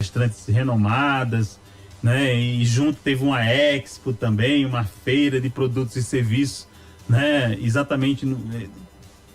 palestrantes renomadas, né? E junto teve uma expo também, uma feira de produtos e serviços, né? Exatamente,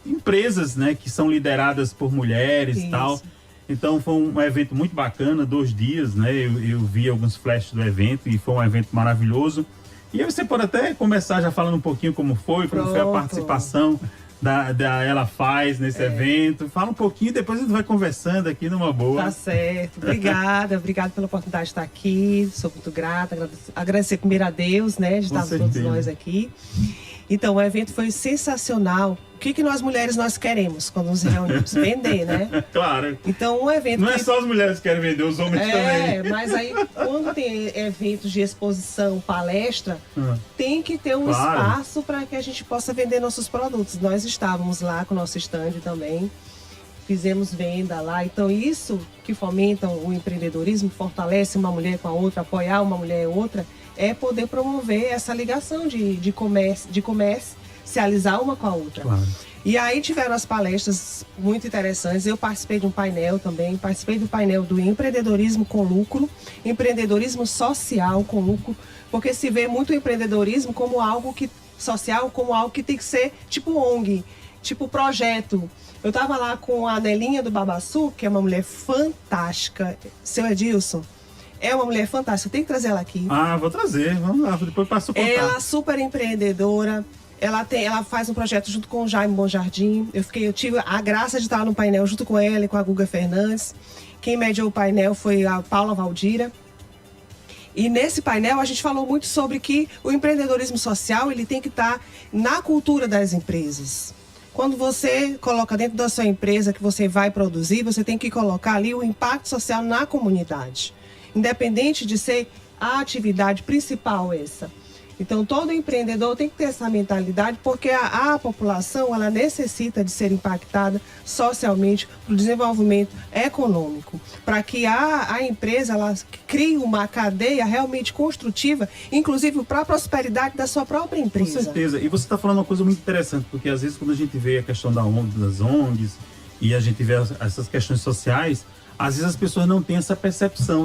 empresas, né, que são lideradas por mulheres e tal. Então foi um evento muito bacana, 2 dias, né? Eu vi alguns flashes do evento e foi um evento maravilhoso. E aí você pode até começar já falando um pouquinho como foi a participação da Ela Faz nesse evento. Fala um pouquinho, depois a gente vai conversando aqui numa boa. Tá certo. Obrigada pela oportunidade de estar aqui. Sou muito grata. Agradecer primeiro a Deus, né, de estar todos nós aqui. Então, o evento foi sensacional. O que nós mulheres nós queremos quando nos reunimos? Vender, né? Claro. Então, um evento... Não é só as mulheres que querem vender, os homens também. Mas aí, quando tem eventos de exposição, palestra, tem que ter um espaço para que a gente possa vender nossos produtos. Nós estávamos lá com o nosso stand também, fizemos venda lá. Então, isso que fomenta o empreendedorismo, fortalece uma mulher com a outra, apoiar uma mulher e outra, é poder promover essa ligação de comercializar uma com a outra. Claro. E aí tiveram as palestras muito interessantes. Eu participei de um painel também, participei do painel do empreendedorismo com lucro, empreendedorismo social com lucro, porque se vê muito o empreendedorismo como algo social, como algo que tem que ser tipo ONG, tipo projeto. Eu estava lá com a Nelinha do Babaçu, que é uma mulher fantástica. Seu Edilson, é uma mulher fantástica, tem que trazer ela aqui. Vou trazer, vamos lá, depois passo o contato. Ela é super empreendedora, ela faz um projeto junto com o Jaime Bonjardim. Eu tive a graça de estar no painel junto com ela e com a Guga Fernandes. Quem mediou o painel foi a Paula Valdira. E nesse painel a gente falou muito sobre que o empreendedorismo social ele tem que estar na cultura das empresas. Quando você coloca dentro da sua empresa que você vai produzir, você tem que colocar ali o impacto social na comunidade. Independente de ser a atividade principal essa. Então, todo empreendedor tem que ter essa mentalidade, porque a população ela necessita de ser impactada socialmente para o desenvolvimento econômico, para que a empresa ela crie uma cadeia realmente construtiva, inclusive para a prosperidade da sua própria empresa. Com certeza. E você está falando uma coisa muito interessante, porque às vezes quando a gente vê a questão das ONGs e a gente vê essas questões sociais, às vezes as pessoas não têm essa percepção,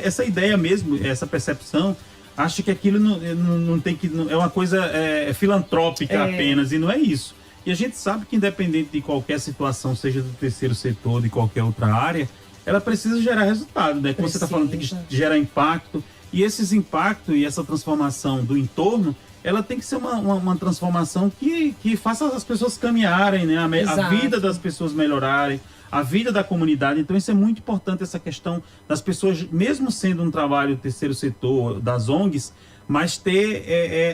essa ideia mesmo, essa percepção, acha que aquilo não tem que... é uma coisa filantrópica apenas, e não é isso. E a gente sabe que independente de qualquer situação, seja do terceiro setor, de qualquer outra área, ela precisa gerar resultado, né? Como você está falando, tem que gerar impacto, e esses impactos e essa transformação do entorno, ela tem que ser uma transformação que faça as pessoas caminharem, né? A vida das pessoas melhorarem, a vida da comunidade. Então isso é muito importante, essa questão das pessoas, mesmo sendo um trabalho do terceiro setor, das ONGs, mas ter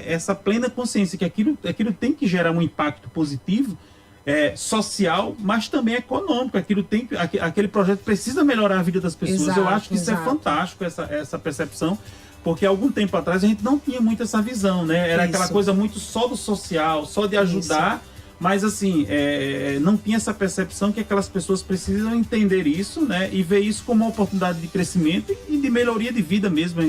essa plena consciência que aquilo tem que gerar um impacto positivo, social, mas também econômico. Aquele projeto precisa melhorar a vida das pessoas. Eu acho que isso é fantástico, essa percepção, porque há algum tempo atrás a gente não tinha muito essa visão, né? Era aquela coisa muito só do social, só de ajudar, mas assim, não tinha essa percepção que aquelas pessoas precisam entender isso, né? E ver isso como uma oportunidade de crescimento e de melhoria de vida mesmo,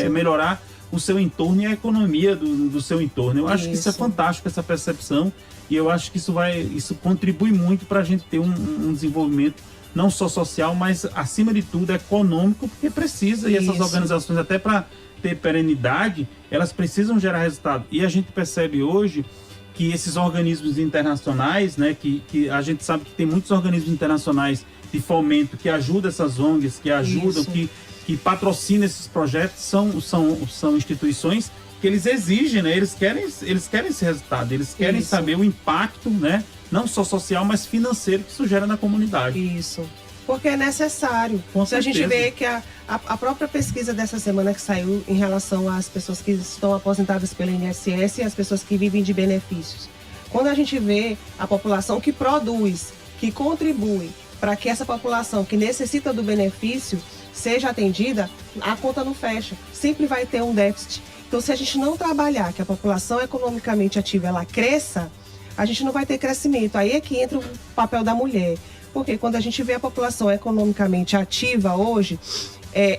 melhorar o seu entorno e a economia do seu entorno. Eu acho que isso é fantástico, essa percepção, e eu acho que isso contribui muito para a gente ter um desenvolvimento não só social, mas acima de tudo econômico, porque precisa, e essas organizações até para ter perenidade, elas precisam gerar resultado. E a gente percebe hoje que esses organismos internacionais, né, que a gente sabe que tem muitos organismos internacionais de fomento que ajudam essas ONGs, que ajudam, que patrocinam esses projetos, são instituições que eles exigem, né, eles querem esse resultado, eles querem saber o impacto, né, não só social, mas financeiro que isso gera na comunidade. Isso, porque é necessário. Se a gente vê que a própria pesquisa dessa semana que saiu em relação às pessoas que estão aposentadas pelo INSS e as pessoas que vivem de benefícios. Quando a gente vê a população que produz, que contribui para que essa população que necessita do benefício seja atendida, a conta não fecha. Sempre vai ter um déficit. Então, se a gente não trabalhar que a população economicamente ativa ela cresça, a gente não vai ter crescimento. Aí é que entra o papel da mulher. Porque quando a gente vê a população economicamente ativa hoje,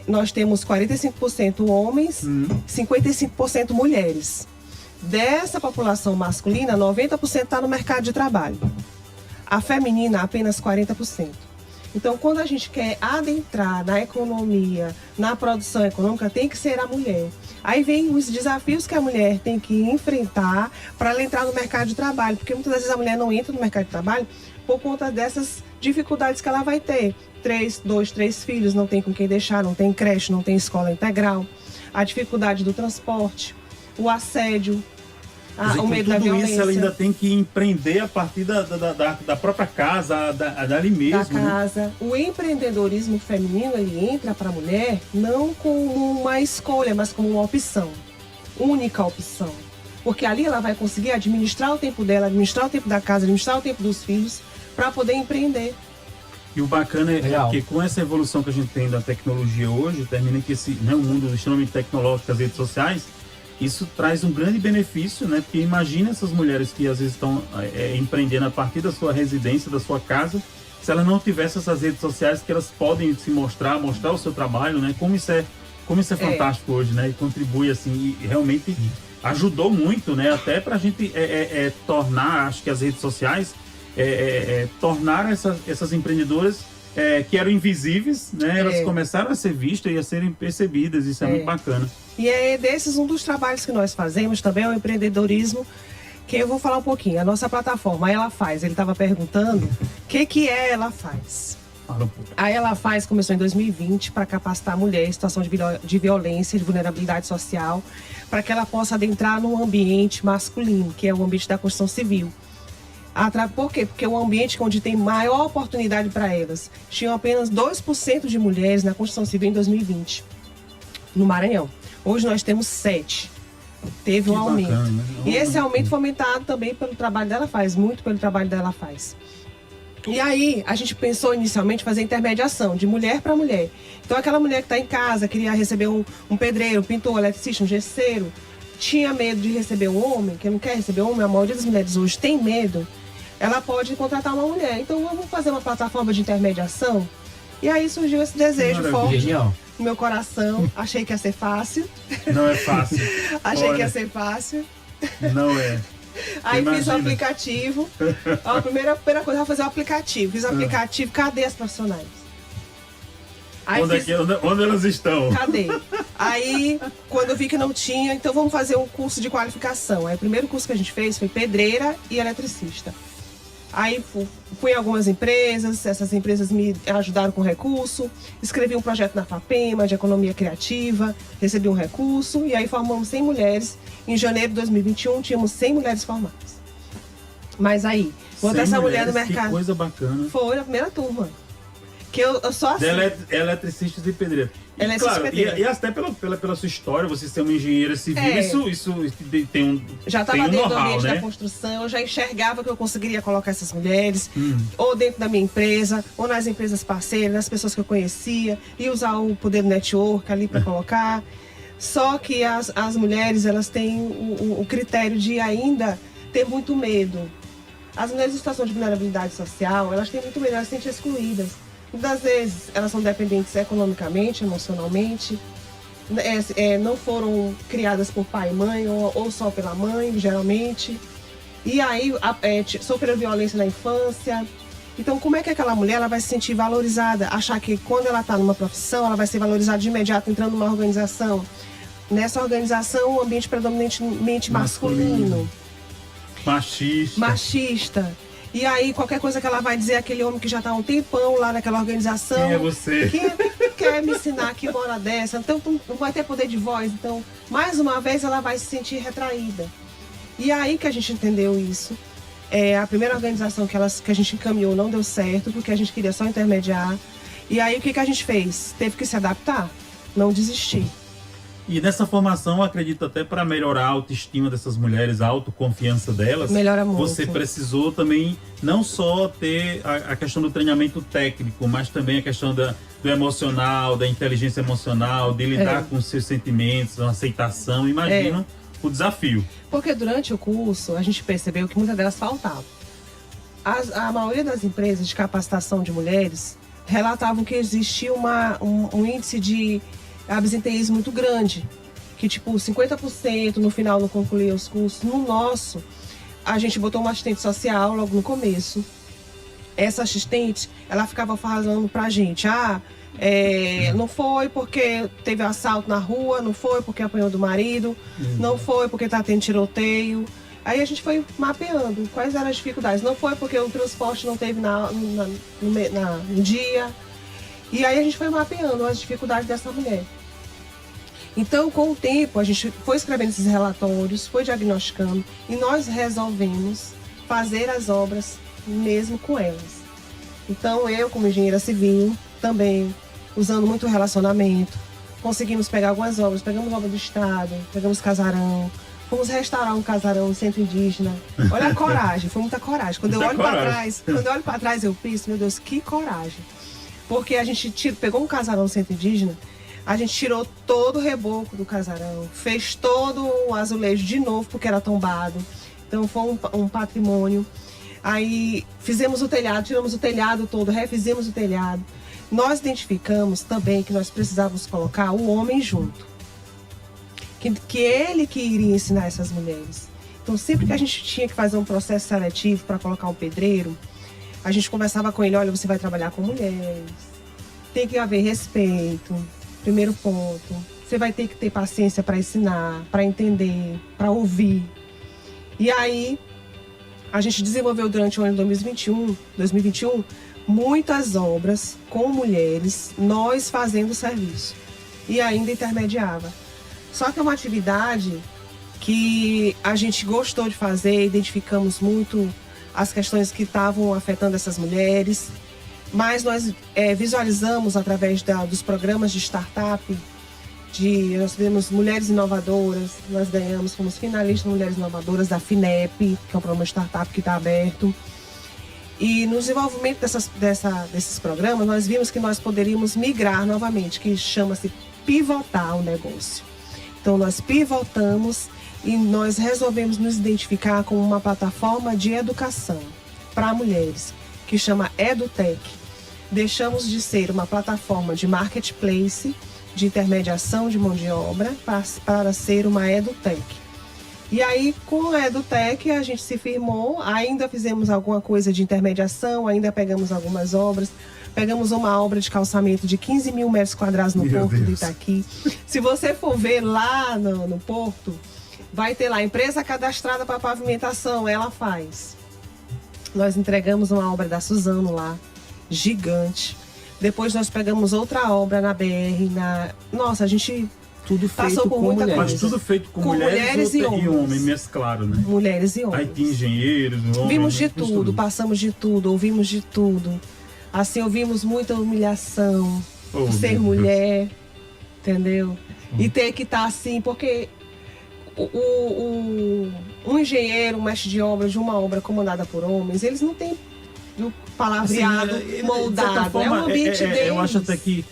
nós temos 45% homens, 55% mulheres. Dessa população masculina, 90% está no mercado de trabalho. A feminina, apenas 40%. Então, quando a gente quer adentrar na economia, na produção econômica, tem que ser a mulher. Aí vem os desafios que a mulher tem que enfrentar para ela entrar no mercado de trabalho, porque muitas vezes a mulher não entra no mercado de trabalho por conta dessas dificuldades que ela vai ter. 3 filhos, não tem com quem deixar, não tem creche, não tem escola integral, a dificuldade do transporte, o assédio, o medo da violência. Isso ela ainda tem que empreender a partir da própria casa, dali mesmo. Da casa. Né? O empreendedorismo feminino, ele entra para a mulher não como uma escolha, mas como uma opção. Única opção. Porque ali ela vai conseguir administrar o tempo dela, administrar o tempo da casa, administrar o tempo dos filhos, para poder empreender. E o bacana é que com essa evolução que a gente tem da tecnologia hoje, termina que o mundo extremamente tecnológico, as redes sociais, isso traz um grande benefício, né? Porque imagina essas mulheres que às vezes estão empreendendo a partir da sua residência, da sua casa, se elas não tivessem essas redes sociais que elas podem se mostrar o seu trabalho, né? Como isso é fantástico hoje, né? E contribui assim, e realmente ajudou muito, né? Até para a gente tornar, acho que as redes sociais tornar essas empreendedoras que eram invisíveis, né? Elas começaram a ser vistas e a serem percebidas. Isso é muito bacana. E é desses um dos trabalhos que nós fazemos também é o empreendedorismo, que eu vou falar um pouquinho. A nossa plataforma, a Ela Faz, ele estava perguntando o que é Ela Faz. A Ela Faz começou em 2020 para capacitar a mulher em situação de violência, de vulnerabilidade social, para que ela possa adentrar num ambiente masculino, que é o ambiente da construção civil. Por quê? Porque é um ambiente onde tem maior oportunidade para elas. Tinham apenas 2% de mulheres na construção civil em 2020, no Maranhão. Hoje nós temos 7%. Teve um aumento. Bacana, né? E esse aumento foi aumentado também pelo trabalho dela faz, muito pelo trabalho dela faz. E aí, a gente pensou inicialmente fazer intermediação de mulher para mulher. Então, aquela mulher que está em casa, queria receber um pedreiro, um pintor, um eletricista, um gesseiro, tinha medo de receber um homem, que não quer receber um homem, a maioria das mulheres hoje tem medo, ela pode contratar uma mulher. Então, vamos fazer uma plataforma de intermediação? E aí surgiu esse desejo forte no meu coração. Achei que ia ser fácil. Não é fácil. Achei que ia ser fácil. Não é. Aí fiz o aplicativo. A primeira coisa, eu vou fazer o aplicativo. Fiz o aplicativo, cadê as profissionais? Aí onde elas estão? Cadê? Aí, quando eu vi que não tinha, então vamos fazer um curso de qualificação. Aí o primeiro curso que a gente fez foi pedreira e eletricista. Aí fui em algumas empresas, essas empresas me ajudaram com recurso, escrevi um projeto na FAPEMA de economia criativa, recebi um recurso e aí formamos 100 mulheres. Em janeiro de 2021 tínhamos 100 mulheres formadas. Mas aí, botar essa mulher no mercado. Que coisa bacana. Foi a primeira turma. Que eu só assim. Eletricistas e pedreiros. E, claro, e até pela sua história, você ser uma engenheira civil, isso tem um já estava dentro do ambiente, né? Da construção, eu já enxergava que eu conseguiria colocar essas mulheres, ou dentro da minha empresa, ou nas empresas parceiras, nas pessoas que eu conhecia, e usar o poder do network ali para colocar. Só que as mulheres, elas têm o critério de ainda ter muito medo. As mulheres em situação de vulnerabilidade social, elas têm muito medo, elas se sentem excluídas. Muitas vezes elas são dependentes economicamente, emocionalmente, não foram criadas por pai e mãe, ou só pela mãe, geralmente. E aí sofreram violência na infância. Então, como é que aquela mulher ela vai se sentir valorizada? Achar que quando ela está numa profissão, ela vai ser valorizada de imediato entrando numa organização. Nessa organização, um ambiente predominantemente masculino. Machista. E aí, qualquer coisa que ela vai dizer, aquele homem que já está há um tempão lá naquela organização. Quem é você? Que quer me ensinar que hora dessa? Então, não vai ter poder de voz. Então, mais uma vez, ela vai se sentir retraída. E aí que a gente entendeu isso. A primeira organização que a gente encaminhou não deu certo, porque a gente queria só intermediar. E aí, o que a gente fez? Teve que se adaptar, não desistir. E nessa formação, eu acredito até para melhorar a autoestima dessas mulheres, a autoconfiança delas. Melhora muito. Você precisou também não só ter a questão do treinamento técnico, mas também a questão do emocional, da inteligência emocional, de lidar com os seus sentimentos, a aceitação. Imagina o desafio. Porque durante o curso, a gente percebeu que muitas delas faltavam. A maioria das empresas de capacitação de mulheres relatavam que existia um índice de absenteísmo muito grande, que tipo 50% no final não concluía os cursos. No nosso, a gente botou uma assistente social logo no começo, essa assistente, ela ficava falando pra gente, não foi porque teve assalto na rua, não foi porque apanhou do marido, não foi porque tá tendo tiroteio. Aí a gente foi mapeando quais eram as dificuldades. Não foi porque o transporte não teve no dia. E aí a gente foi mapeando as dificuldades dessa mulher. Então, com o tempo, a gente foi escrevendo esses relatórios, foi diagnosticando e nós resolvemos fazer as obras mesmo com elas. Então, eu, como engenheira civil, também usando muito relacionamento, conseguimos pegar algumas obras, pegamos obra do Estado, pegamos casarão, fomos restaurar um casarão no centro indígena. Olha a coragem, foi muita coragem. Quando eu olho para trás, eu penso, meu Deus, que coragem. Porque a gente pegou um casarão no centro indígena, a gente tirou todo o reboco do casarão, fez todo o azulejo de novo, porque era tombado. Então foi um patrimônio. Aí fizemos o telhado, tiramos o telhado todo, refizemos o telhado. Nós identificamos também que nós precisávamos colocar o homem junto. Que ele que iria ensinar essas mulheres. Então sempre que a gente tinha que fazer um processo seletivo para colocar um pedreiro, a gente conversava com ele, olha, você vai trabalhar com mulheres, tem que haver respeito, primeiro ponto. Você vai ter que ter paciência para ensinar, para entender, para ouvir. E aí, a gente desenvolveu durante o ano de 2021, muitas obras com mulheres, nós fazendo o serviço. E ainda intermediava. Só que é uma atividade que a gente gostou de fazer, identificamos muito as questões que estavam afetando essas mulheres, mas nós visualizamos através dos programas de startup, nós tivemos Mulheres Inovadoras, nós fomos finalistas Mulheres Inovadoras da FINEP, que é um programa de startup que está aberto. E no desenvolvimento desses programas, nós vimos que nós poderíamos migrar novamente, que chama-se pivotar o negócio. Então nós pivotamos e nós resolvemos nos identificar com uma plataforma de educação para mulheres, que chama EduTech. Deixamos de ser uma plataforma de marketplace, de intermediação de mão de obra, para ser uma EduTech. E aí, com a EduTech, a gente se firmou, ainda fizemos alguma coisa de intermediação, ainda pegamos algumas obras. Pegamos uma obra de calçamento de 15 mil metros quadrados no Porto de Itaqui. Se você for ver lá no Porto, vai ter lá, empresa cadastrada para pavimentação, ela faz. Nós entregamos uma obra da Suzano lá, gigante. Depois nós pegamos outra obra na BR, Nossa, a gente tudo passou feito por com muita mulheres. coisa. Mas tudo feito com mulheres e homens. E homens, mesclado, né? Mulheres e homens. Aí tem engenheiros, homens... Vimos de tudo, passamos de tudo, ouvimos de tudo. Assim, ouvimos muita humilhação por ser mulher, entendeu? E ter que estar assim, porque um engenheiro, um mestre de obra de uma obra comandada por homens, eles não têm o palavreado assim, moldado, forma, é um ambiente deles. Eu acho até que,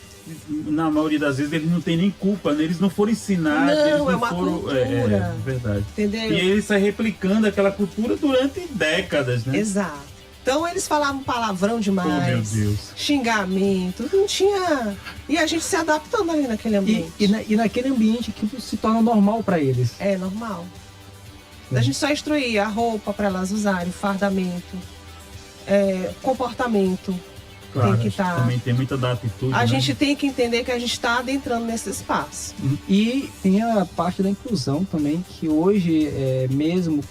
na maioria das vezes, eles não têm nem culpa, né? Eles não foram ensinados, não, eles não é uma foram... cultura. Verdade. Entendeu? E eles saem replicando aquela cultura durante décadas, né? Exato. Então eles falavam palavrão demais, meu Deus. Xingamento, não tinha... E a gente se adaptando ali naquele ambiente. E naquele ambiente que se torna normal para eles. É normal. A gente só instruía a roupa para elas usarem, fardamento, comportamento. Claro, tem que estar. Também tem muita da atitude. A gente tem que entender que a gente está adentrando nesse espaço. E tem a parte da inclusão também, que hoje, mesmo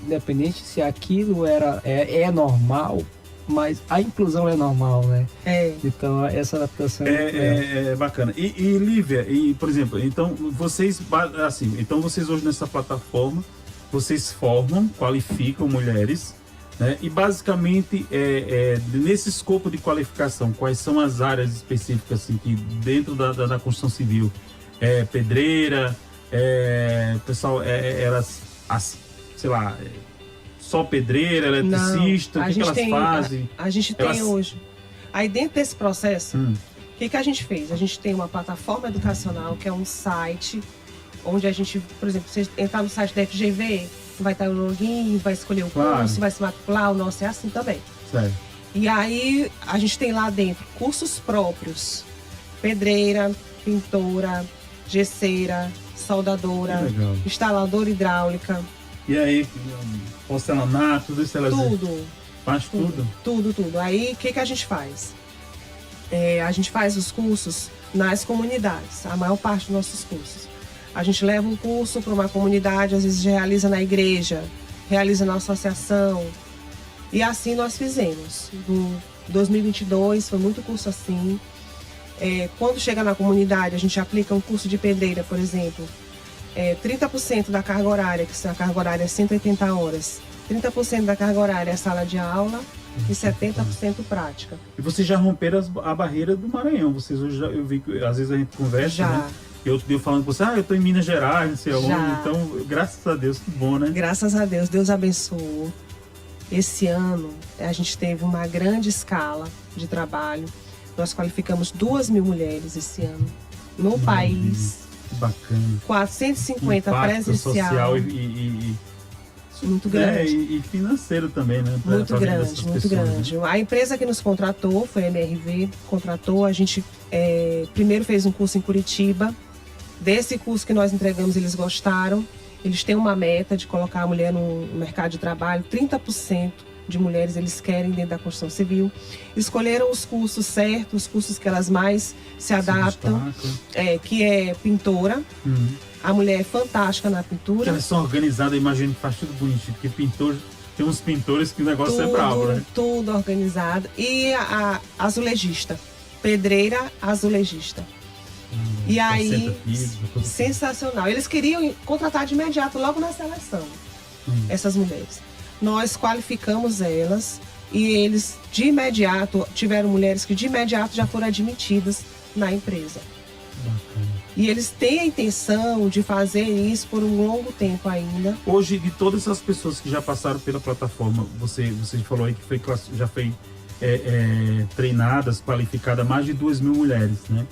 independente se aquilo é normal, mas a inclusão é normal, né? Então essa adaptação é bacana. E Lívia, por exemplo, então vocês hoje nessa plataforma, vocês formam, qualificam mulheres, né? E basicamente nesse escopo de qualificação, quais são as áreas específicas assim, que dentro da construção civil pedreira, pessoal, elas sei lá, só pedreira, eletricista, o que elas fazem? A gente tem hoje. Aí dentro desse processo, o que a gente fez? A gente tem uma plataforma educacional, que é um site, onde a gente, por exemplo, você entrar no site da FGV, vai estar o login, vai escolher o curso, vai se matricular, o nosso é assim também. Certo. E aí a gente tem lá dentro cursos próprios, pedreira, pintora, gesseira, soldadora, instaladora hidráulica. E aí, porcelanato, tudo isso elas... Tudo. Faz tudo? Tudo. Aí, o que a gente faz? A gente faz os cursos nas comunidades, a maior parte dos nossos cursos. A gente leva um curso para uma comunidade, às vezes realiza na igreja, realiza na associação. E assim nós fizemos. Em 2022 foi muito curso assim. Quando chega na comunidade, a gente aplica um curso de pedreira, por exemplo. 30% da carga horária, que a carga horária é 180 horas. 30% da carga horária é sala de aula e 70% prática. E vocês já romperam a barreira do Maranhão. Vocês hoje eu vi que às vezes a gente conversa, já. Né? E outro dia falando com você, eu tô em Minas Gerais, não sei aonde. Então, graças a Deus, que bom, né? Graças a Deus, Deus abençoou. Esse ano, a gente teve uma grande escala de trabalho. Nós qualificamos 2.000 mulheres esse ano no país. Que bacana. 450 presencial. Social muito grande. E financeiro também, né? Muito grande. A empresa que nos contratou foi a MRV, contratou. A gente primeiro fez um curso em Curitiba. Desse curso que nós entregamos, eles gostaram. Eles têm uma meta de colocar a mulher no mercado de trabalho. 30% de mulheres eles querem dentro da construção civil. Escolheram os cursos certos, os cursos que elas mais se adaptam, que é pintora. A mulher é fantástica na pintura. Elas são organizadas, eu imagino que faz tudo bonitinho, porque pintor, tem uns pintores que o negócio é bravo, né? Tudo organizado. E a azulejista, pedreira azulejista. E aí, sensacional. Eles queriam contratar de imediato, logo na seleção, essas mulheres. Nós qualificamos elas e eles, de imediato, tiveram mulheres que de imediato já foram admitidas na empresa. Bacana. E eles têm a intenção de fazer isso por um longo tempo ainda. Hoje, de todas essas pessoas que já passaram pela plataforma, você falou aí que já foi treinadas, qualificadas, mais de 2.000 mulheres, né?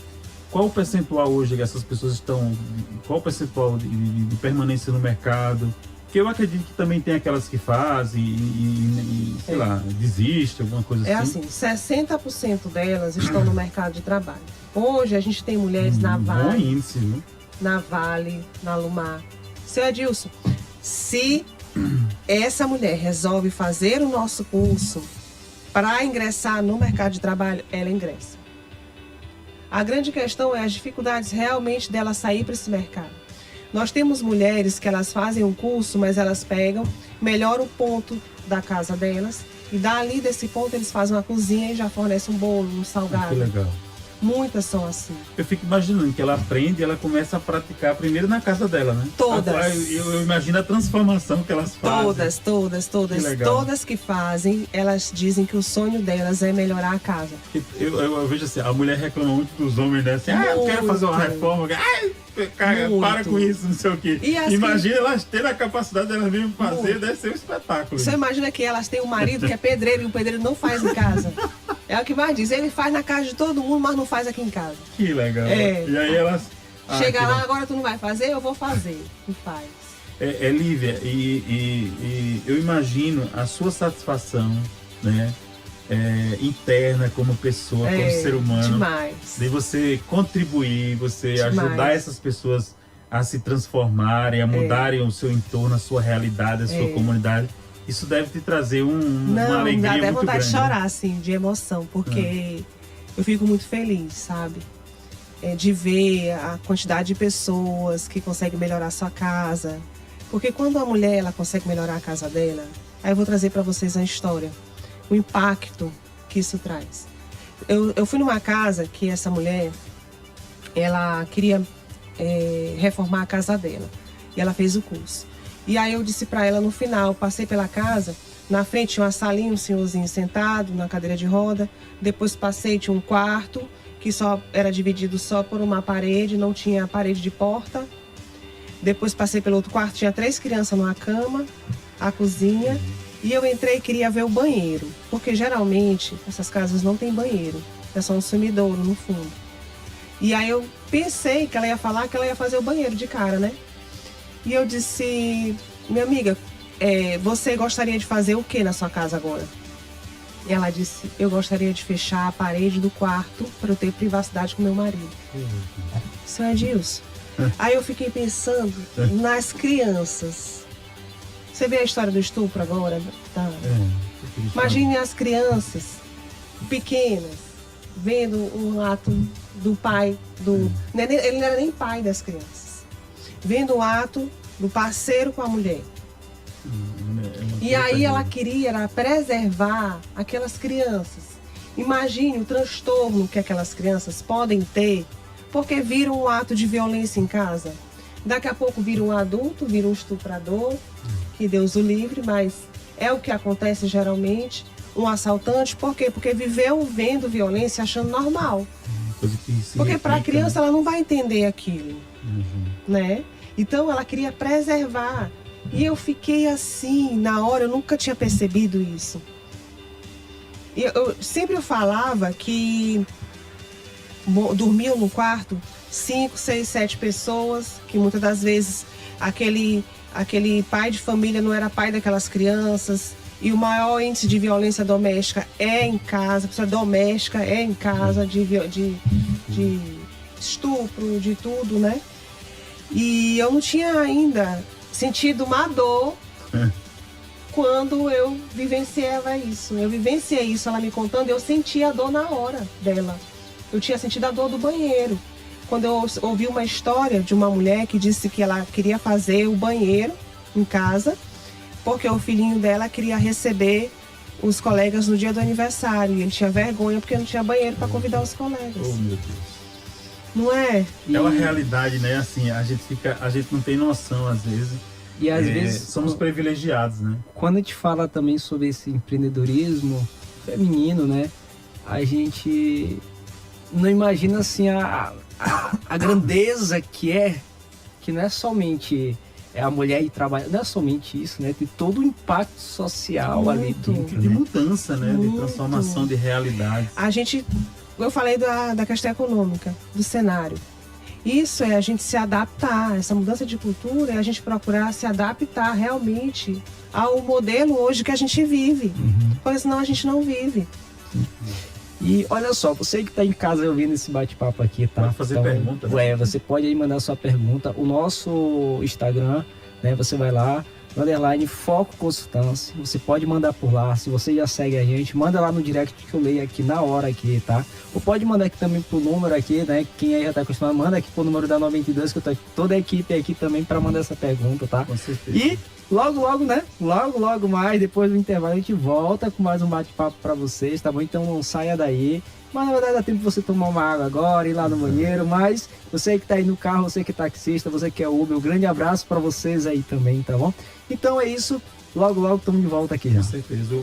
Qual o percentual hoje que essas pessoas estão... Qual o percentual de permanência no mercado? Porque eu acredito que também tem aquelas que fazem e sei lá, desistem, alguma coisa assim. É assim, 60% delas estão no mercado de trabalho. Hoje a gente tem mulheres na Vale, bom índice, viu? Na Vale, na Lumar. Seu Edilson, se essa mulher resolve fazer o nosso curso para ingressar no mercado de trabalho, ela ingressa. A grande questão é as dificuldades realmente dela sair para esse mercado. Nós temos mulheres que elas fazem um curso, mas elas pegam, melhoram o ponto da casa delas e dali desse ponto eles fazem uma cozinha e já fornecem um bolo, um salgado. Que legal. Muitas são assim. Eu fico imaginando que ela aprende e ela começa a praticar primeiro na casa dela, né? Todas. Eu imagino a transformação que elas fazem. Todas. Todas que fazem, elas dizem que o sonho delas é melhorar a casa. Eu vejo assim, a mulher reclama muito dos homens, né? Assim, eu quero fazer uma reforma. Cara, para com isso, não sei o quê. Imagina elas terem a capacidade delas mesmo fazer, deve ser um espetáculo. Você imagina que elas têm um marido que é pedreiro e o pedreiro não faz em casa. É o que mais diz, ele faz na casa de todo mundo, mas não faz aqui em casa. Que legal. E aí elas... Chega lá, agora tu não vai fazer? Eu vou fazer. E faz. Lívia, e eu imagino a sua satisfação, né? Interna como pessoa, como ser humano. Demais. De você contribuir, você ajudar essas pessoas a se transformarem, a mudarem o seu entorno, a sua realidade, a sua comunidade. Isso deve te trazer uma alegria muito grande. Não, dá até vontade de chorar, assim, de emoção, porque eu fico muito feliz, sabe? De ver a quantidade de pessoas que conseguem melhorar a sua casa. Porque quando a mulher ela consegue melhorar a casa dela, aí eu vou trazer para vocês a história. O impacto que isso traz. Eu fui numa casa que essa mulher, ela queria reformar a casa dela. E ela fez o curso. E aí eu disse para ela no final, passei pela casa, na frente tinha uma salinha, um senhorzinho sentado na cadeira de roda. Depois passei, tinha um quarto, que só era dividido só por uma parede, não tinha parede de porta. Depois passei pelo outro quarto, tinha 3 crianças numa cama, a cozinha. E eu entrei e queria ver o banheiro, porque geralmente essas casas não tem banheiro, é só um sumidouro no fundo. E aí eu pensei que ela ia falar que ela ia fazer o banheiro de cara, né? E eu disse, minha amiga, você gostaria de fazer o que na sua casa agora? E ela disse, eu gostaria de fechar a parede do quarto para eu ter privacidade com meu marido. Seu Edilson. Aí eu fiquei pensando nas crianças. Você vê a história do estupro agora? Tá Imagine as crianças pequenas vendo um ato do pai, ele não era nem pai das crianças, vendo o ato do parceiro com a mulher. E aí ela queria preservar aquelas crianças. Imagine o transtorno que aquelas crianças podem ter porque viram um ato de violência em casa. Daqui a pouco vira um adulto, vira um estuprador, que Deus o livre, mas é o que acontece geralmente. Um assaltante, por quê? Porque viveu vendo violência achando normal. Porque para a criança ela não vai entender aquilo, né? Então ela queria preservar. E eu fiquei assim, na hora, eu nunca tinha percebido isso. Eu sempre falava que dormiam no quarto 5, 6, 7 pessoas, que muitas das vezes aquele pai de família não era pai daquelas crianças, e o maior índice de violência doméstica é em casa, pessoa doméstica é em casa, de estupro, de tudo, né? E eu não tinha ainda sentido uma dor quando eu vivenciava isso. Eu vivenciei isso, ela me contando, eu senti a dor na hora dela. Eu tinha sentido a dor do banheiro. Quando eu ouvi uma história de uma mulher que disse que ela queria fazer o banheiro em casa, porque o filhinho dela queria receber os colegas no dia do aniversário. E ele tinha vergonha porque não tinha banheiro para convidar os colegas. Oh, meu Deus. Não é? É uma realidade, né? Assim, a gente não tem noção, às vezes. E às vezes somos privilegiados, né? Quando a gente fala também sobre esse empreendedorismo feminino, né? A gente não imagina assim a grandeza que não é somente a mulher ir trabalhar, não é somente isso, né? Tem todo o impacto social ali dentro, de né? Mudança, né? De transformação de realidade. Eu falei da questão econômica, do cenário. Isso é a gente se adaptar, essa mudança de cultura é a gente procurar se adaptar realmente ao modelo hoje que a gente vive. Porque senão a gente não vive. E olha só, você que está em casa ouvindo esse bate-papo aqui, tá? Pode fazer pergunta. Né? Você pode aí mandar sua pergunta. O nosso Instagram, né? Você vai lá, _ Foco Consultância. Você pode mandar por lá. Se você já segue a gente, manda lá no direct que eu leio aqui na hora aqui, tá? Ou pode mandar aqui também pro número aqui, né? Quem aí já tá acostumado, manda aqui pro número da 92, que eu tô aqui, toda a equipe aqui também para mandar essa pergunta, tá? Com certeza. E logo, né? Logo mais, depois do intervalo, a gente volta com mais um bate-papo para vocês, tá bom? Então não saia daí. Mas na verdade dá tempo de você tomar uma água agora, ir lá no banheiro. Mas você que tá aí no carro, você que é taxista, você que é Uber, um grande abraço para vocês aí também, tá bom? Então é isso. Logo estamos de volta aqui já. Com certeza.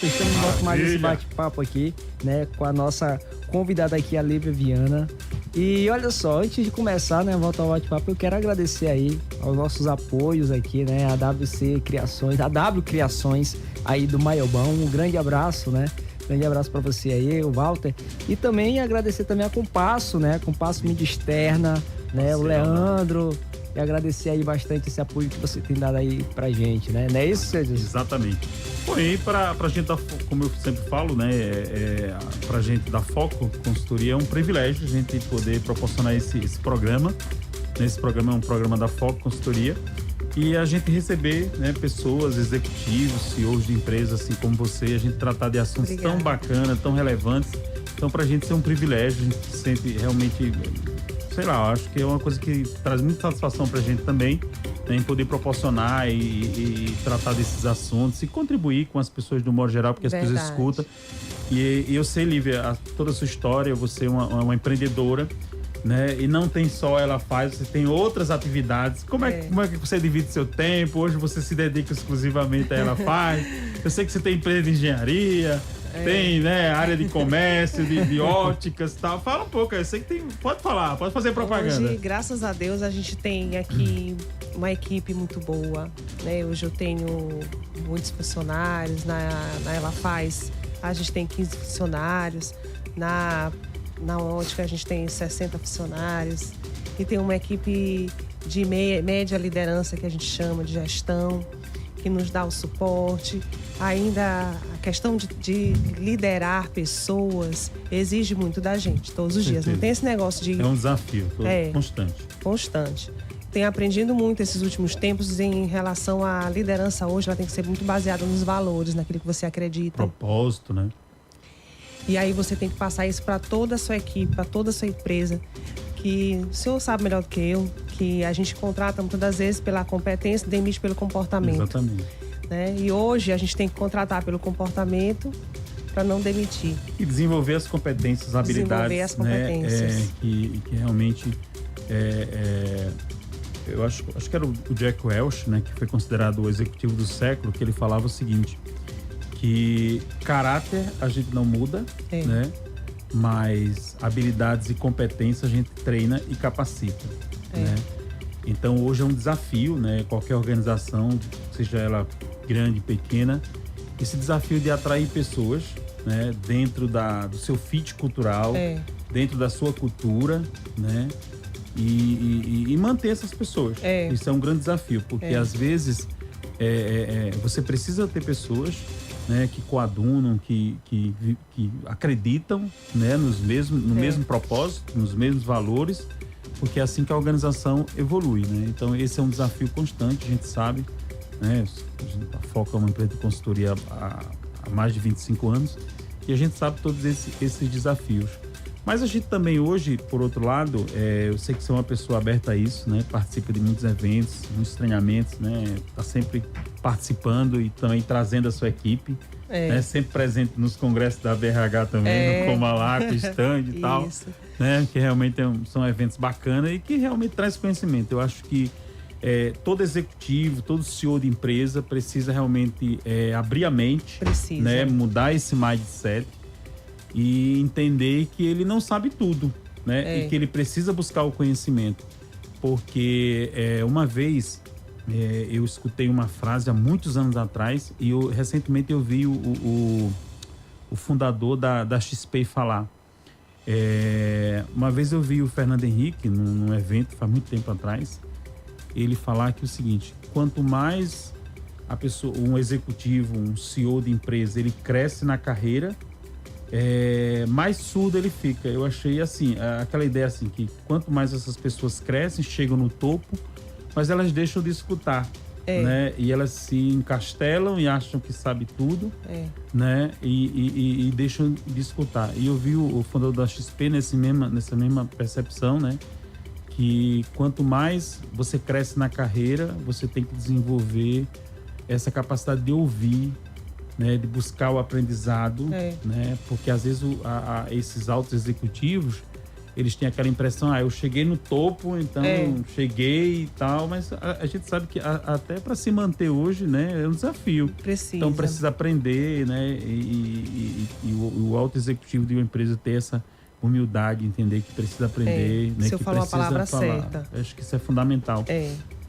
Estamos de volta mais esse bate-papo aqui, né? Com a nossa convidada aqui, a Lívia Viana. E olha só, antes de começar, né, voltar ao bate-papo, eu quero agradecer aí aos nossos apoios aqui, né? A WC Criações, a W Criações aí do Maiobão. Um grande abraço, né? Grande abraço para você aí, o Walter. E também agradecer também a Compasso, né? Compasso Mídia Externa, né? O Leandro. E agradecer aí bastante esse apoio que você tem dado aí pra gente, né? Não é isso, Sérgio? Exatamente. Foi pra gente, como eu sempre falo, né? Pra gente da Foco Consultoria é um privilégio a gente poder proporcionar esse programa. Esse programa é um programa da Foco Consultoria. E a gente receber, né, pessoas, executivos, CEOs de empresas assim como você, a gente tratar de assuntos tão bacanas, tão relevantes. Então, pra gente ser um privilégio, a gente se sente realmente... Sei lá, acho que é uma coisa que traz muita satisfação pra gente também, né, em poder proporcionar e tratar desses assuntos e contribuir com as pessoas do modo geral, porque as pessoas escutam. E eu sei, Lívia, toda a sua história, você é uma empreendedora, né? E não tem só ela faz, você tem outras atividades. Como é que você divide seu tempo? Hoje você se dedica exclusivamente a ela faz. Eu sei que você tem empresa de engenharia, tem, né, área de comércio, de óticas e tal. Fala um pouco, eu sei que tem. Pode falar, pode fazer propaganda. Hoje, graças a Deus, a gente tem aqui uma equipe muito boa, né? Hoje eu tenho muitos funcionários, na Ela Faz a gente tem 15 funcionários, na ótica a gente tem 60 funcionários e tem uma equipe de média liderança que a gente chama de gestão, que nos dá o suporte. Ainda a questão de liderar pessoas exige muito da gente, todos os dias. Não tem esse negócio de... É um desafio constante. Constante. tenho aprendido muito esses últimos tempos em relação à liderança hoje. Ela tem que ser muito baseada nos valores, naquilo que você acredita. Propósito, né? E aí você tem que passar isso para toda a sua equipe, para toda a sua empresa. Que o senhor sabe melhor do que eu, que a gente contrata muitas das vezes pela competência e demite pelo comportamento. Exatamente. Né? E hoje a gente tem que contratar pelo comportamento para não demitir. E desenvolver as competências, habilidades. Desenvolver as competências. Né? Que realmente... eu acho que era o Jack Welch, né? Que foi considerado o executivo do século, que ele falava o seguinte, que caráter a gente não muda, né? Mas habilidades e competências a gente treina e capacita, né? Então hoje é um desafio, né? Qualquer organização, seja ela grande, pequena, esse desafio de atrair pessoas, né? Dentro do seu fit cultural, dentro da sua cultura, né? E manter essas pessoas. Isso é um grande desafio, porque às vezes você precisa ter pessoas, né, que coadunam, que acreditam, né, no mesmo propósito, nos mesmos valores, porque é assim que a organização evolui, né? Então esse é um desafio constante, a gente sabe, né? A Foca é uma empresa de consultoria há mais de 25 anos e a gente sabe todos esses desafios. Mas a gente também hoje, por outro lado, eu sei que você é uma pessoa aberta a isso, né? Participa de muitos eventos, muitos treinamentos, né? Tá sempre participando e também trazendo a sua equipe, né? Sempre presente nos congressos da BRH também, no Comalaco, stand e tal, né? Que realmente são eventos bacanas e que realmente traz conhecimento. Eu acho que todo executivo, todo CEO de empresa precisa realmente abrir a mente, né? Mudar esse mindset e entender que ele não sabe tudo, né? E que ele precisa buscar o conhecimento. Porque uma vez eu escutei uma frase há muitos anos atrás e recentemente eu vi o fundador da XP falar. Uma vez eu vi o Fernando Henrique num evento, faz muito tempo atrás, ele falar que o seguinte: quanto mais a pessoa, um executivo, um CEO de empresa, ele cresce na carreira, mais surdo ele fica. Eu achei assim, aquela ideia assim, que quanto mais essas pessoas crescem, chegam no topo, mas elas deixam de escutar, né? E elas se encastelam e acham que sabe tudo, né? E deixam de escutar. E eu vi o fundador da XP nessa mesma percepção, né? Que quanto mais você cresce na carreira, você tem que desenvolver essa capacidade de ouvir, né, de buscar o aprendizado, né, porque às vezes esses altos executivos, eles têm aquela impressão, eu cheguei no topo, então cheguei e tal, mas a gente sabe que até para se manter hoje, né, é um desafio. Então precisa aprender, né, e o alto executivo de uma empresa ter essa humildade, entender que precisa aprender, né, você que falou precisa a palavra falar. certa. Acho que isso é fundamental.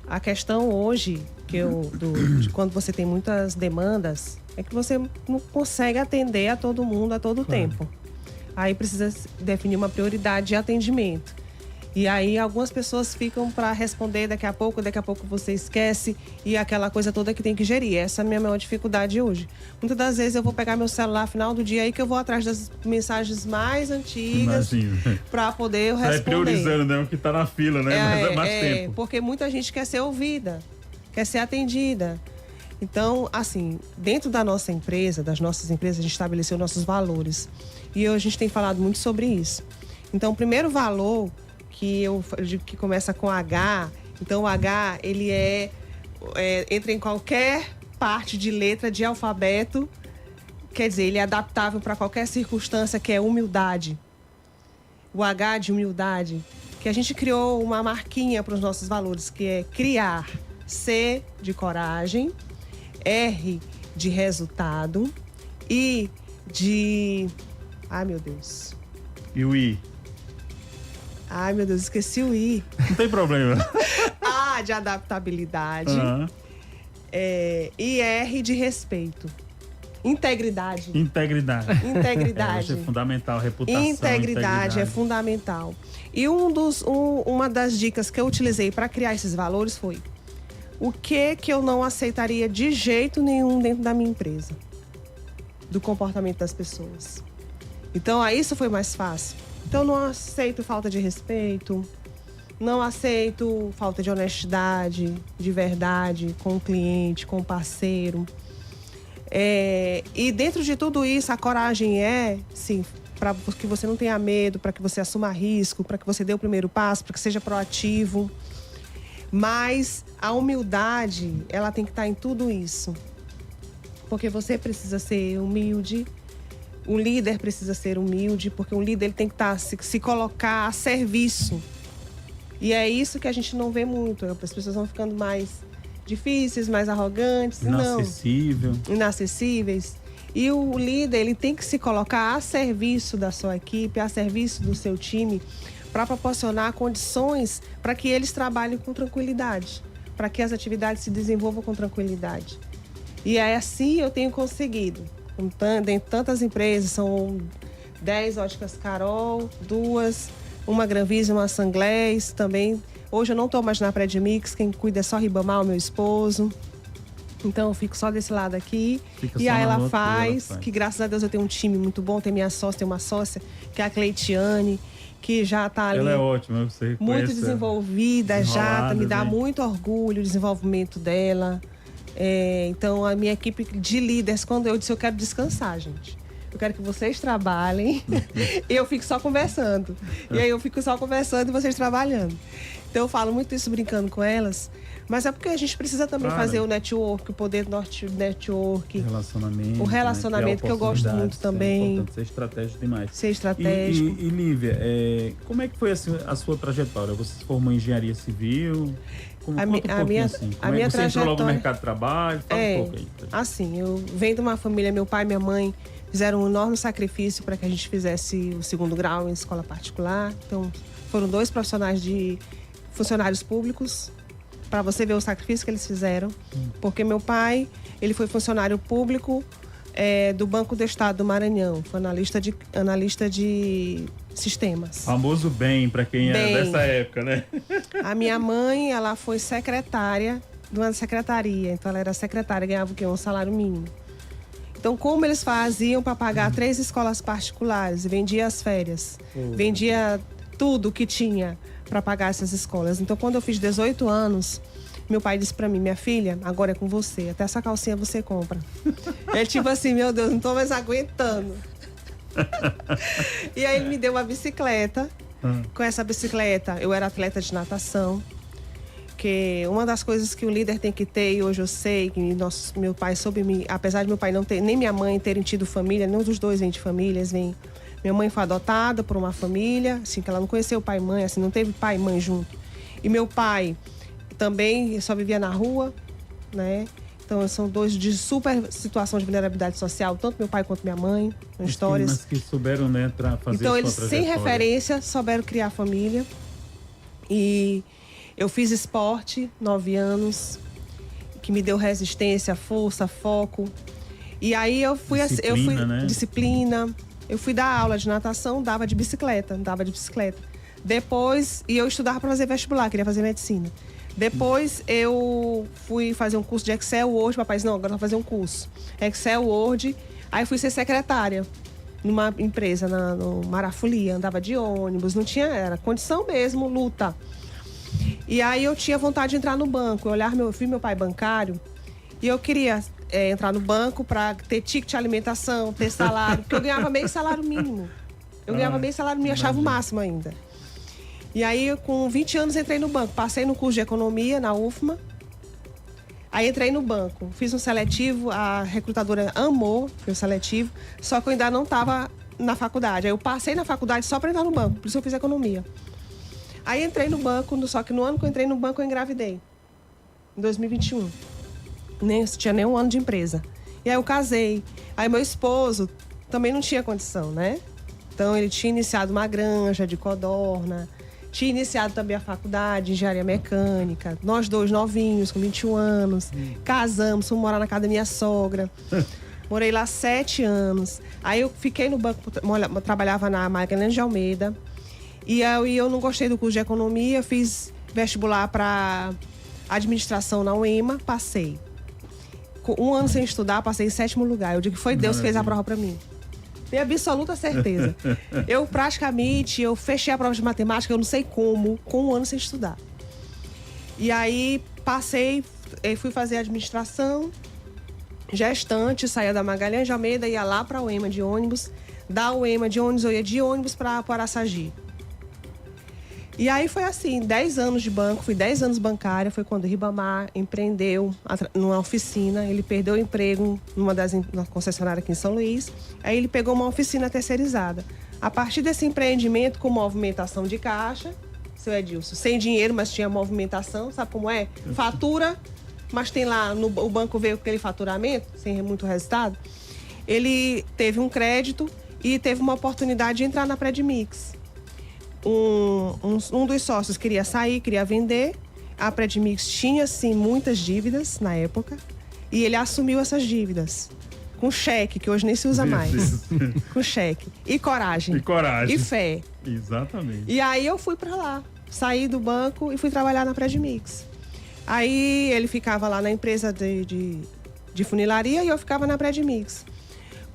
A questão hoje de quando você tem muitas demandas é que você não consegue atender a todo mundo a todo tempo. Aí precisa definir uma prioridade de atendimento. E aí algumas pessoas ficam para responder daqui a pouco você esquece, e aquela coisa toda que tem que gerir. Essa é a minha maior dificuldade hoje. Muitas das vezes eu vou pegar meu celular no final do dia aí que eu vou atrás das mensagens mais antigas para poder responder. Priorizando, né? O que tá na fila, né? Mas é mais tempo. Porque muita gente quer ser ouvida, quer ser atendida. Então, assim, dentro da nossa empresa, das nossas empresas, a gente estabeleceu nossos valores. E a gente tem falado muito sobre isso. Então, o primeiro valor que começa com H, então o H, ele entra em qualquer parte de letra de alfabeto, quer dizer, ele é adaptável para qualquer circunstância, que é humildade. O H de humildade, que a gente criou uma marquinha para os nossos valores, que é criar. C de coragem, R de resultado, I de... Ai, meu Deus. E o I? Ai, meu Deus, esqueci o I. Não tem problema. A de adaptabilidade. E R de respeito. Integridade. Integridade é fundamental, reputação. Integridade é fundamental. E uma das dicas que eu utilizei para criar esses valores foi: o que eu não aceitaria de jeito nenhum dentro da minha empresa? Do comportamento das pessoas. Então, isso foi mais fácil. Então, eu não aceito falta de respeito. Não aceito falta de honestidade, de verdade, com o cliente, com o parceiro. E dentro de tudo isso, a coragem sim, para que você não tenha medo, para que você assuma risco, para que você dê o primeiro passo, para que seja proativo. Mas a humildade, ela tem que estar em tudo isso. Porque você precisa ser humilde, o líder precisa ser humilde, porque o líder ele tem que se colocar a serviço. E é isso que a gente não vê muito. As pessoas vão ficando mais difíceis, mais arrogantes. Inacessíveis. E o líder, ele tem que se colocar a serviço da sua equipe, a serviço do seu time, para proporcionar condições para que eles trabalhem com tranquilidade, para que as atividades se desenvolvam com tranquilidade. E é assim eu tenho conseguido. Em tantas empresas, são 10 óticas Carol, 2, uma Granvisa e uma Sanglés também. Hoje eu não estou mais na Predmix, quem cuida é só Ribamar, o meu esposo. Então eu fico só desse lado aqui. E aí ela faz, que graças a Deus eu tenho um time muito bom, tem uma sócia, que é a Cleitiane, que já está ali. Ela é ótima, você muito desenvolvida já, me dá muito orgulho o desenvolvimento dela. Então a minha equipe de líderes, quando eu disse eu quero descansar, gente. Eu quero que vocês trabalhem e eu fico só conversando. E aí eu fico só conversando e vocês trabalhando. Então eu falo muito isso brincando com elas. Mas é porque a gente precisa também fazer o network, o poder do network. Relacionamento. O relacionamento, que eu gosto muito também. É importante ser estratégico demais. Ser estratégico. E Lívia, como é que foi a sua trajetória? Você se formou em engenharia civil? A minha você trajetória... entrou logo no mercado de trabalho? Fala um pouco aí. Assim, eu venho de uma família, meu pai e minha mãe fizeram um enorme sacrifício para que a gente fizesse o segundo grau em escola particular. Então, foram 2 profissionais de funcionários públicos, para você ver o sacrifício que eles fizeram. Porque meu pai, ele foi funcionário público do Banco do Estado do Maranhão, foi analista de sistemas. Famoso bem, para quem é dessa época, né? A minha mãe, ela foi secretária de uma secretaria, então ela era secretária, ganhava o quê? Um salário mínimo. Então, como eles faziam para pagar 3 escolas particulares? Vendia as férias, vendia tudo que tinha para pagar essas escolas. Então, quando eu fiz 18 anos, meu pai disse para mim, minha filha, agora é com você, até essa calcinha você compra. Ele tipo assim, meu Deus, não tô mais aguentando. E aí ele me deu uma bicicleta. Com essa bicicleta, eu era atleta de natação. Que uma das coisas que o líder tem que ter, e hoje eu sei que meu pai soube me, apesar de meu pai não ter, nem minha mãe terem tido família, nenhum dos dois vem de famílias, minha mãe foi adotada por uma família, assim, que ela não conheceu pai e mãe, assim, não teve pai e mãe junto. E meu pai também só vivia na rua, né? Então são 2 de super situação de vulnerabilidade social, tanto meu pai quanto minha mãe, histórias. Mas que souberam, né, fazer então eles, sem referência, souberam criar família. E eu fiz esporte, 9 anos, que me deu resistência, força, foco. E aí eu fui disciplina. Eu fui dar aula de natação, andava de bicicleta. Depois, e eu estudava para fazer vestibular, queria fazer medicina. Depois eu fui fazer um curso de Excel, Word, papai disse, não, agora eu vou fazer um curso. Excel, Word, aí fui ser secretária numa empresa no Marafolia, andava de ônibus, não tinha, era condição mesmo, luta. E aí eu tinha vontade de entrar no banco, eu vi meu pai bancário, e eu queria entrar no banco para ter ticket de alimentação, ter salário, porque eu ganhava meio salário mínimo. Achava o máximo ainda. E aí, com 20 anos, entrei no banco. Passei no curso de economia na UFMA. Aí entrei no banco. Fiz um seletivo, a recrutadora amou o seletivo, só que eu ainda não estava na faculdade. Aí eu passei na faculdade só para entrar no banco, por isso eu fiz economia. Aí entrei no banco, só que no ano que eu entrei no banco eu engravidei. Em 2021. Nem tinha nem um ano de empresa. E aí eu casei. Aí meu esposo também não tinha condição, né? Então ele tinha iniciado uma granja de codorna, tinha iniciado também a faculdade de engenharia mecânica. Nós 2 novinhos, com 21 anos. Casamos, fomos morar na casa da minha sogra. Morei lá 7 anos. Aí eu fiquei no banco, trabalhava na Magalhães de Almeida. E aí eu não gostei do curso de economia, fiz vestibular para administração na UEMA, passei. Com 1 ano sem estudar, passei em 7º lugar. Eu digo que foi Deus que fez a prova para mim. Tenho absoluta certeza. Eu fechei a prova de matemática, eu não sei como, com um ano sem estudar. E aí fui fazer administração, gestante, saía da Magalhães de Almeida, ia lá para a UEMA de ônibus. Da UEMA de ônibus, eu ia de ônibus para Araçagi. E aí foi assim, 10 anos de banco, fui 10 anos bancária, foi quando o Ribamar empreendeu numa oficina, ele perdeu o emprego numa concessionárias aqui em São Luís, aí ele pegou uma oficina terceirizada. A partir desse empreendimento, com movimentação de caixa, seu Edilson, sem dinheiro, mas tinha movimentação, sabe como é? Fatura, mas tem lá, o banco veio com aquele faturamento, sem muito resultado, ele teve um crédito e teve uma oportunidade de entrar na Predmix. Um dos sócios queria sair, queria vender. A Predmix tinha, sim, muitas dívidas na época. E ele assumiu essas dívidas. Com cheque, que hoje nem se usa mais. Com cheque. E coragem. E fé. Exatamente. E aí eu fui pra lá. Saí do banco e fui trabalhar na Predmix. Aí ele ficava lá na empresa de funilaria e eu ficava na Predmix.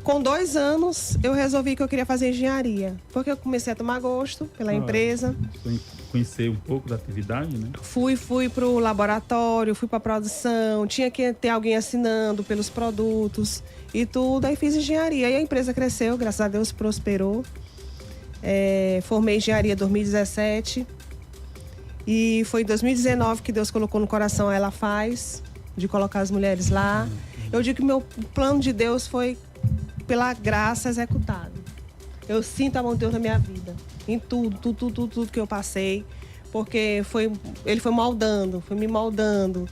Com 2 anos, eu resolvi que eu queria fazer engenharia. Porque eu comecei a tomar gosto pela empresa. Conhecer um pouco da atividade, né? Fui pro laboratório, fui pra produção. Tinha que ter alguém assinando pelos produtos e tudo. Aí fiz engenharia. E a empresa cresceu, graças a Deus prosperou. Formei engenharia em 2017. E foi em 2019 que Deus colocou no coração Ela Faz, de colocar as mulheres lá. Eu digo que meu plano de Deus foi pela graça executado. Eu sinto a mão de Deus na minha vida. Em tudo que eu passei. Porque ele foi me moldando.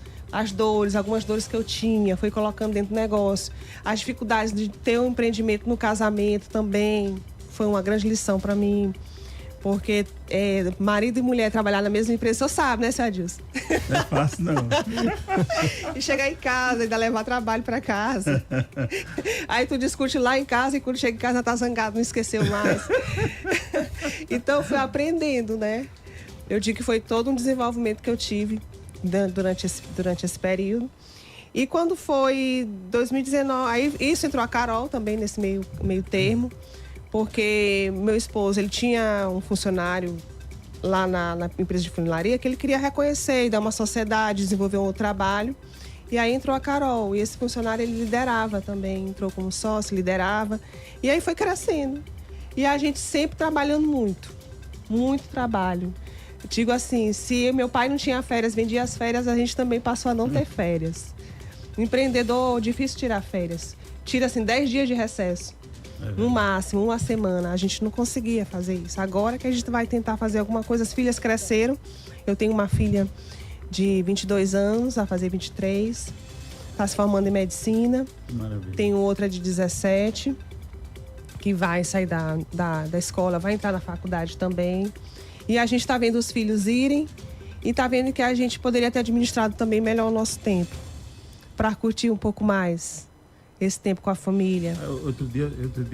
Algumas dores que eu tinha, foi colocando dentro do negócio. As dificuldades de ter um empreendimento no casamento também foi uma grande lição para mim. Porque marido e mulher trabalhar na mesma empresa, você sabe, né, seu Adilson? Não é fácil, não. E chegar em casa, ainda levar trabalho para casa. Aí tu discute lá em casa e quando chega em casa tá zangado, não esqueceu mais. Então eu fui aprendendo, né? Eu digo que foi todo um desenvolvimento que eu tive durante esse período. E quando foi 2019, aí isso entrou a Carol também nesse meio termo. Porque meu esposo, ele tinha um funcionário lá na empresa de funilaria que ele queria reconhecer e dar uma sociedade, desenvolver um outro trabalho. E aí entrou a Carol. E esse funcionário, ele liderava também. Entrou como sócio, liderava. E aí foi crescendo. E a gente sempre trabalhando muito trabalho. Eu digo assim, se meu pai não tinha férias, vendia as férias, a gente também passou a não ter férias. Empreendedor, difícil tirar férias. Tira assim 10 dias de recesso. No máximo, uma semana. A gente não conseguia fazer isso. Agora que a gente vai tentar fazer alguma coisa, as filhas cresceram. Eu tenho uma filha de 22 anos, vai fazer 23. Está se formando em medicina. Maravilha. Tenho outra de 17, que vai sair da escola, vai entrar na faculdade também. E a gente está vendo os filhos irem e está vendo que a gente poderia ter administrado também melhor o nosso tempo. Para curtir um pouco mais esse tempo com a família. Outro dia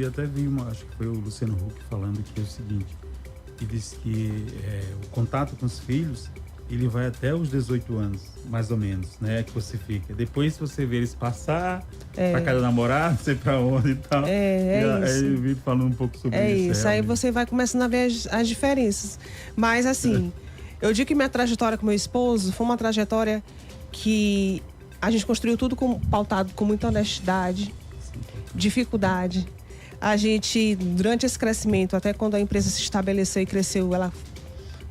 até vi acho que foi o Luciano Huck falando que é o seguinte, que disse que o contato com os filhos, ele vai até os 18 anos, mais ou menos, né, que você fica. Depois você vê eles passar pra casa do namorado, não sei pra onde e tal. Isso. Aí eu vi falando um pouco sobre isso. Isso, aí você vai começando a ver as diferenças. Mas assim, eu digo que minha trajetória com meu esposo foi uma trajetória que a gente construiu tudo pautado com muita honestidade, dificuldade. A gente, durante esse crescimento, até quando a empresa se estabeleceu e cresceu, ela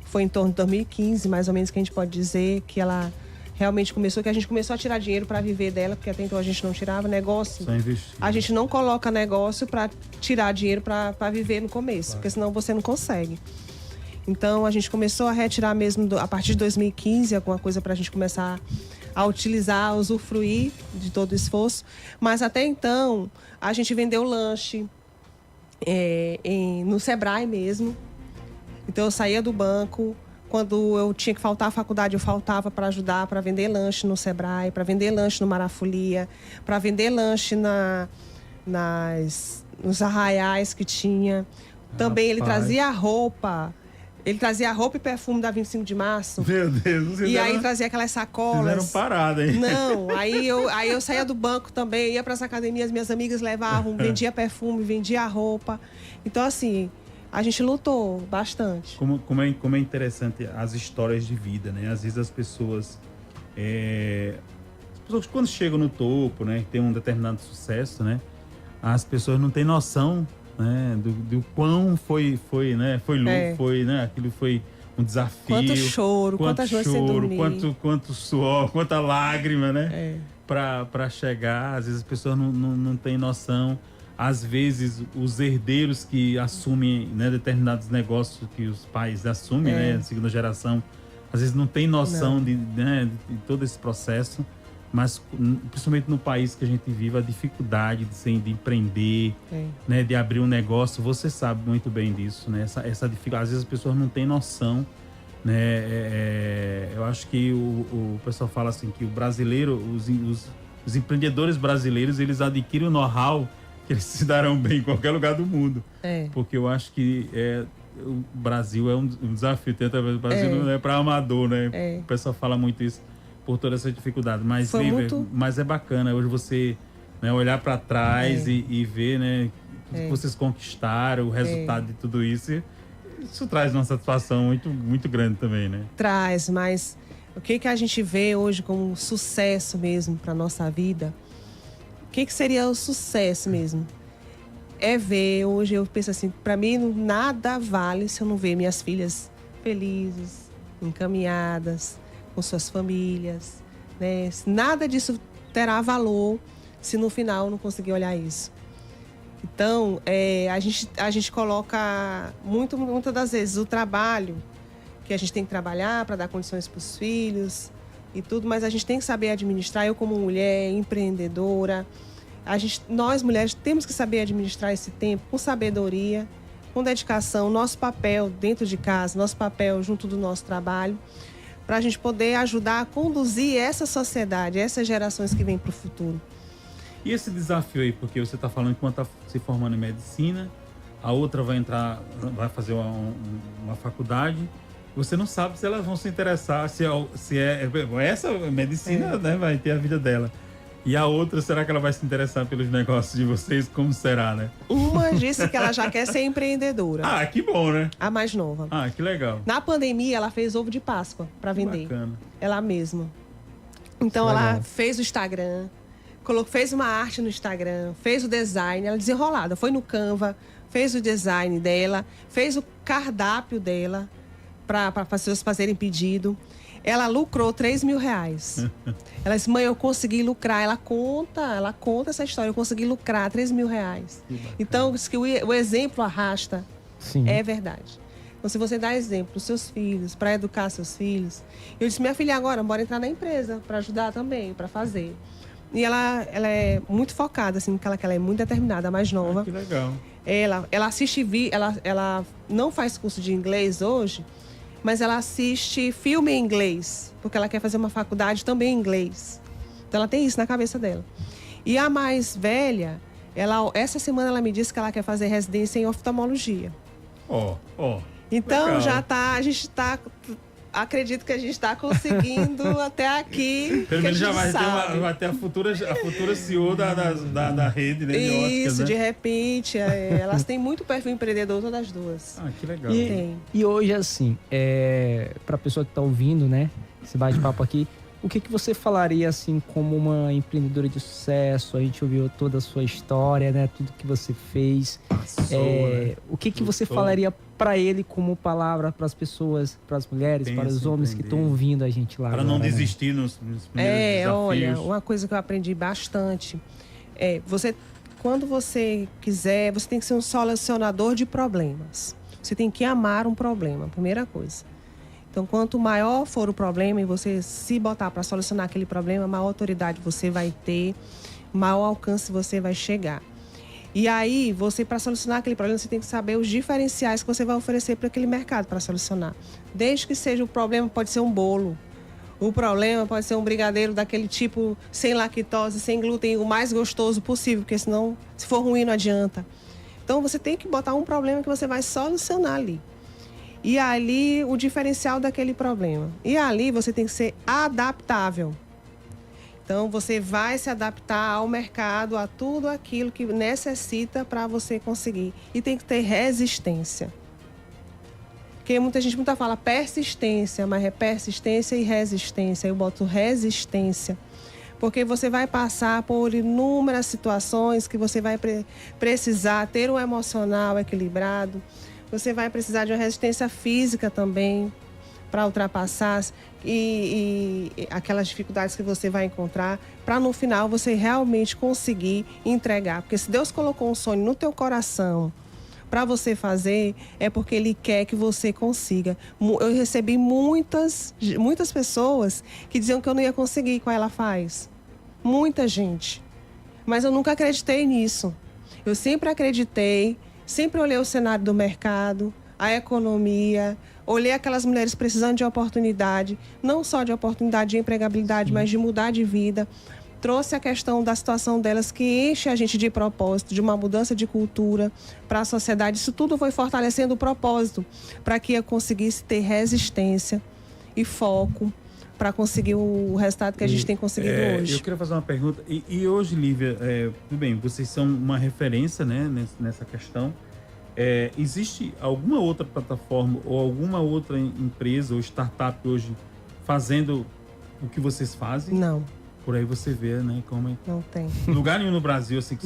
foi em torno de 2015, mais ou menos, que a gente pode dizer que ela realmente começou, que a gente começou a tirar dinheiro para viver dela, porque até então a gente não tirava negócio. Só investir. A gente não coloca negócio para tirar dinheiro para viver no começo, claro, porque senão você não consegue. Então a gente começou a retirar mesmo a partir de 2015, alguma coisa para a gente começar a utilizar, a usufruir de todo o esforço. Mas até então, a gente vendeu lanche no Sebrae mesmo. Então eu saía do banco, quando eu tinha que faltar à faculdade, eu faltava para ajudar, para vender lanche no Sebrae, para vender lanche no Marafolia, para vender lanche nos arraiais que tinha. Também ele trazia roupa Ele trazia roupa e perfume da 25 de março. Meu Deus. E aí trazia aquelas sacolas. Fizeram parada, hein? Não, aí eu saía do banco também, ia para as academias, minhas amigas levavam, vendia perfume, vendia roupa. Então, assim, a gente lutou bastante. Como é interessante as histórias de vida, né? Às vezes as pessoas quando chegam no topo, né? Tem um determinado sucesso, né? As pessoas não têm noção, né? Do quão foi, né? Foi luto, foi, né? Aquilo foi um desafio. Quanto choro, quantas noites sem dormir. Quanto suor, quanta lágrima, né? Para chegar. Às vezes as pessoas não têm noção. Às vezes os herdeiros que assumem, né, determinados negócios que os pais assumem, né? A segunda geração, às vezes não tem noção de todo esse processo. Mas principalmente no país que a gente vive, a dificuldade de empreender, né, de abrir um negócio, você sabe muito bem disso, né? Essa dificuldade, às vezes as pessoas não têm noção, né? Eu acho que o pessoal fala assim que o brasileiro, os empreendedores brasileiros, eles adquirem o know-how que eles se darão bem em qualquer lugar do mundo, porque eu acho que o Brasil é um desafio. O Brasil não é para amador, né? O pessoal fala muito isso. Por toda essa dificuldade, mas é bacana hoje você, né, olhar para trás e ver, né, que vocês conquistaram, o resultado de tudo isso. Isso traz uma satisfação muito, muito grande também, né? Traz, mas o que a gente vê hoje como sucesso mesmo para nossa vida? O que seria o sucesso mesmo? É ver, hoje eu penso assim, para mim nada vale se eu não ver minhas filhas felizes, encaminhadas, com suas famílias, né? Nada disso terá valor se no final não conseguir olhar isso. Então, a gente coloca muitas das vezes o trabalho que a gente tem que trabalhar para dar condições para os filhos e tudo, mas a gente tem que saber administrar. Eu como mulher empreendedora, nós mulheres temos que saber administrar esse tempo com sabedoria, com dedicação, nosso papel dentro de casa, nosso papel junto do nosso trabalho, para a gente poder ajudar a conduzir essa sociedade, essas gerações que vêm para o futuro. E esse desafio aí, porque você está falando que uma está se formando em medicina, a outra vai fazer uma faculdade, você não sabe se elas vão se interessar, se essa medicina, né, vai ter a vida dela. E a outra, será que ela vai se interessar pelos negócios de vocês? Como será, né? Uma disse que ela já quer ser empreendedora. Ah, que bom, né? A mais nova. Ah, que legal. Na pandemia, ela fez ovo de Páscoa para vender. Bacana. Ela mesma. Então, ela fez o Instagram, fez uma arte no Instagram, fez o design, ela desenrolada. Foi no Canva, fez o design dela, fez o cardápio dela para as pessoas fazerem pedido. Ela lucrou R$3.000. Ela disse, mãe, eu consegui lucrar. Ela conta essa história. Eu consegui lucrar R$3.000. Então, diz que o exemplo arrasta. Sim. É verdade. Então, se você dá exemplo para os seus filhos, para educar seus filhos. Eu disse, minha filha agora, bora entrar na empresa para ajudar também, para fazer. E ela é muito focada, assim, porque ela é muito determinada, a mais nova. Que legal. Ela assiste, ela não faz curso de inglês hoje, mas ela assiste filme em inglês, porque ela quer fazer uma faculdade também em inglês. Então ela tem isso na cabeça dela. E a mais velha, essa semana ela me disse que ela quer fazer residência em oftalmologia. Então legal. Acredito que a gente está conseguindo até aqui. Pelo menos já vai ter a futura CEO da rede, né, de óticas, isso, né? de repente, elas têm muito perfil empreendedor, todas as duas. Ah, que legal. E hoje, assim, para a pessoa que está ouvindo, né, esse bate-papo aqui, o que você falaria, assim, como uma empreendedora de sucesso? A gente ouviu toda a sua história, né, tudo que você fez. Né? O que você falaria para ele como palavra para as pessoas, para as mulheres, para os homens que estão ouvindo a gente lá? Para não desistir nos primeiros desafios. Olha, uma coisa que eu aprendi bastante quando você quiser, você tem que ser um solucionador de problemas. Você tem que amar um problema, primeira coisa. Então, quanto maior for o problema e você se botar para solucionar aquele problema, maior autoridade você vai ter, maior alcance você vai chegar. E aí, para solucionar aquele problema, você tem que saber os diferenciais que você vai oferecer para aquele mercado para solucionar. Desde que seja o problema, pode ser um bolo. O problema pode ser um brigadeiro daquele tipo, sem lactose, sem glúten, o mais gostoso possível, porque senão, se for ruim, não adianta. Então, você tem que botar um problema que você vai solucionar ali. E ali, o diferencial daquele problema. E ali você tem que ser adaptável. Então, você vai se adaptar ao mercado, a tudo aquilo que necessita para você conseguir. E tem que ter resistência. Porque muita gente fala persistência, mas é persistência e resistência. Eu boto resistência. Porque você vai passar por inúmeras situações que você vai precisar ter um emocional equilibrado. Você vai precisar de uma resistência física também para ultrapassar e aquelas dificuldades que você vai encontrar, para no final você realmente conseguir entregar. Porque se Deus colocou um sonho no teu coração para você fazer, é porque Ele quer que você consiga. Eu recebi muitas pessoas que diziam que eu não ia conseguir com ela faz. Muita gente. Mas eu nunca acreditei nisso. Eu sempre acreditei, sempre olhei o cenário do mercado, a economia, olhei aquelas mulheres precisando de oportunidade, não só de oportunidade de empregabilidade, mas de mudar de vida. Trouxe a questão da situação delas que enche a gente de propósito, de uma mudança de cultura para a sociedade. Isso tudo foi fortalecendo o propósito para que eu conseguisse ter resistência e foco para conseguir o resultado que a gente tem conseguido hoje. Eu queria fazer uma pergunta. E hoje, Lívia, tudo bem, vocês são uma referência, né, nessa questão. Existe alguma outra plataforma ou alguma outra empresa ou startup hoje fazendo o que vocês fazem? Não. Por aí você vê, né? Como não tem. Lugar nenhum no Brasil. Eu sei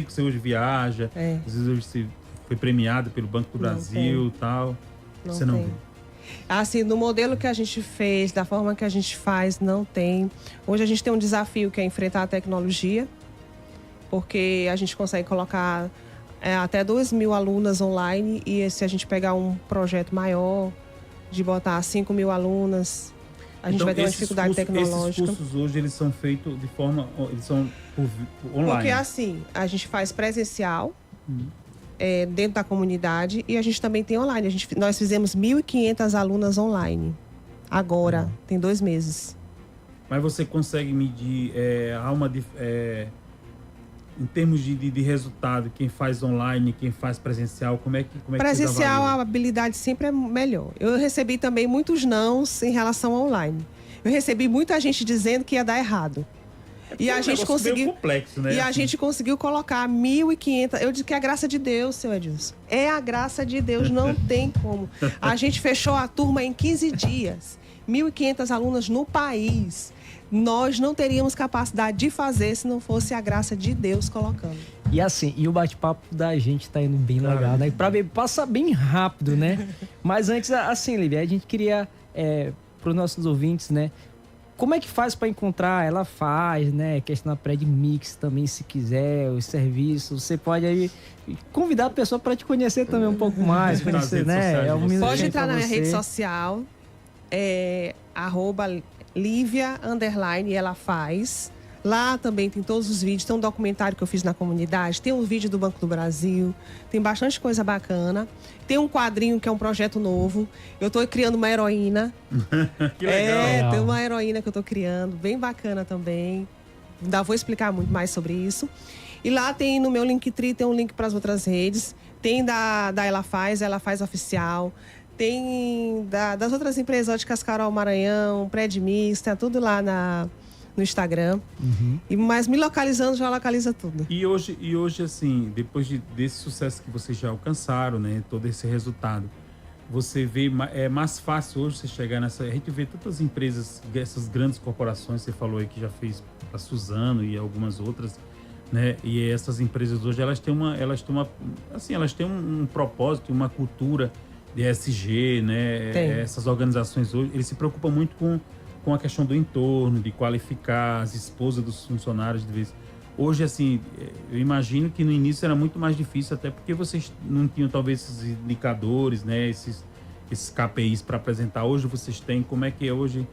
que você hoje viaja. Às vezes hoje você foi premiado pelo Banco do Brasil e tal. Não você tem. não vê. Assim, no modelo que a gente fez, da forma que a gente faz, não tem. Hoje a gente tem um desafio que é enfrentar a tecnologia, porque a gente consegue colocar até 2.000 alunas online, e se a gente pegar um projeto maior, de botar 5.000 alunas, a gente vai ter uma dificuldade tecnológica. Esses cursos hoje, eles são feitos de forma... Eles são online? Porque assim, a gente faz presencial, dentro da comunidade, e a gente também tem online. Nós fizemos 1.500 alunas online. Agora, tem 2 meses. Mas você consegue medir em termos de resultado, quem faz online, quem faz presencial, como é que presencial, a habilidade sempre é melhor. Eu recebi também muitos nãos em relação ao online. Eu recebi muita gente dizendo que ia dar errado. E a gente conseguiu. Complexo, né? E a gente conseguiu colocar 1.500. Eu disse que é a graça de Deus, seu Edilson. É a graça de Deus, não tem como. A gente fechou a turma em 15 dias. 1.500 alunas no país. Nós não teríamos capacidade de fazer se não fosse a graça de Deus colocando. E assim, o bate-papo da gente tá indo bem legal, né? Passa bem rápido, né? Mas antes, assim, Lívia, a gente queria, para os nossos ouvintes, né? Como é que faz para encontrar? Ela faz, né? Questão da Predmix também, se quiser, os serviços. Você pode aí convidar a pessoa para te conhecer também um pouco mais. Conhecer, né? Pode entrar na minha rede social, @Lívia _ ela faz. Lá também tem todos os vídeos, tem um documentário que eu fiz na comunidade, tem um vídeo do Banco do Brasil, tem bastante coisa bacana. Tem um quadrinho que é um projeto novo. Eu tô criando uma heroína. Que legal. Tem uma heroína que eu tô criando, bem bacana também. Ainda vou explicar muito mais sobre isso. E lá tem, no meu Linktree, tem um link para as outras redes. Tem da Ela Faz Oficial. Tem das outras empresas, de Cascavel, Maranhão, Predmix, tá tudo lá no Instagram. Mas me localizando, já localiza tudo. E hoje assim, depois desse sucesso que vocês já alcançaram, né? Todo esse resultado, você vê, é mais fácil hoje você chegar nessa... A gente vê tantas empresas, essas grandes corporações, você falou aí que já fez a Suzano e algumas outras, né? E essas empresas hoje, elas têm um propósito, uma cultura de ESG, né? Essas organizações hoje, eles se preocupam muito com a questão do entorno, de qualificar as esposas dos funcionários de vez. Hoje, assim, eu imagino que no início era muito mais difícil, até porque vocês não tinham talvez esses indicadores, né? Esses KPIs para apresentar. Hoje vocês têm. Como é que é hoje?